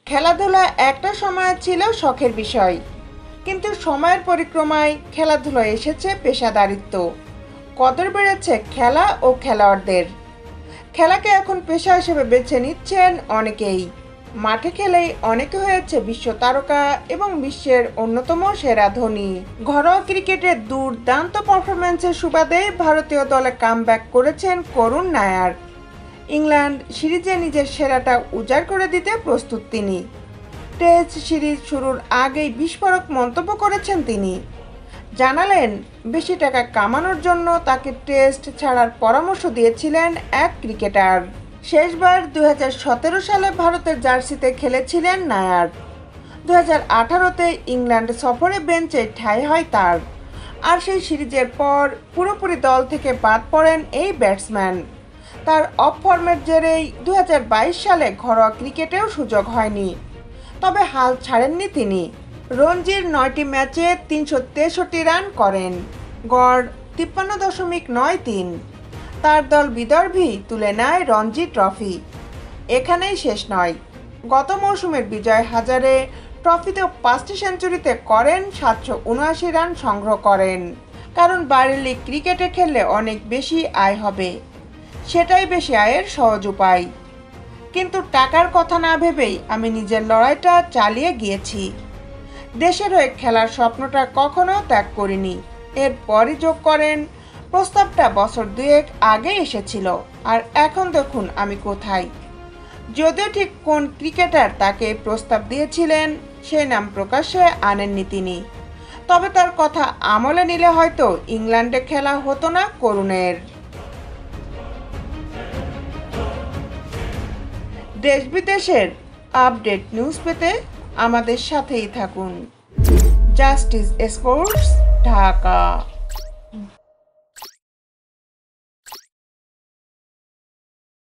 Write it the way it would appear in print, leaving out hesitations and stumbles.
খেলাধুলা একটা সময় ছিল শখের বিষয়, কিন্তু সময়ের পরিক্রমায় খেলাধুলা এসেছে পেশাদারিত্ব। কদর বেড়েছে খেলা ও খেলোয়াড়দের। খেলাকে এখন পেশা হিসেবে বেছে নিচ্ছেন অনেকেই। মাঠে খেলেই অনেকে হয়েছে বিশ্ব তারকা এবং বিশ্বের অন্যতম সেরা ধনী। ঘরোয়া ক্রিকেটের দুর্দান্ত পারফরম্যান্সের সুবাদে ভারতীয় দলে কামব্যাক করেছেন করুণ নায়ার। ইংল্যান্ড সিরিজে নিজের সেরাটা উজাড় করে দিতে প্রস্তুত তিনি। টেস্ট সিরিজ শুরুর আগেই বিস্ফোরক মন্তব্য করেছেন তিনি। জানালেন, বেশি টাকা কামানোর জন্য তাকে টেস্ট ছাড়ার পরামর্শ দিয়েছিলেন এক ক্রিকেটার। শেষবার 2017 সালে ভারতের জার্সিতে খেলেছিলেন নায়ার। 2018-তে ইংল্যান্ড সফরে বেঞ্চে ঠাঁই হয় তার। আর সেই সিরিজের পর পুরোপুরি দল থেকে বাদ পড়েন এই ব্যাটসম্যান। তার অফ ফর্মের জেরেই 2022 সালে ঘরোয়া ক্রিকেটেও সুযোগ হয়নি। তবে হাল ছাড়েননি তিনি। রঞ্জির 9টি ম্যাচে 363 রান করেন, গড় 53.93। তার দল বিদর্ভী তুলে নেয় রঞ্জি ট্রফি। এখানেই শেষ নয়, গত মৌসুমের বিজয় হাজারে ট্রফিতেও 5টি সেঞ্চুরিতে করেন 779 রান সংগ্রহ করেন। কারণ বাইরের লিগ ক্রিকেটে খেললে অনেক বেশি আয় হবে, সেটাই বেশি আয়ের সহজ উপায়। কিন্তু টাকার কথা না ভেবেই আমি নিজের লড়াইটা চালিয়ে গিয়েছি। দেশের হয়ে খেলার স্বপ্নটা কখনো ত্যাগ করিনি। এরপরই যোগ করেন, প্রস্তাবটা বছর 2 আগে এসেছিল, আর এখন দেখুন আমি কোথায়। যদিও ঠিক কোন ক্রিকেটার তাকে প্রস্তাব দিয়েছিলেন সেই নাম প্রকাশ্যে আনেননি তিনি। তবে তার কথা আমলে নিলে হয়তো ইংল্যান্ডে খেলা হতো না করুণের। দেশ বিদেশের আপডেট নিউজ পেতে আমাদের সাথেই থাকুন। Justice sports, Dhaka.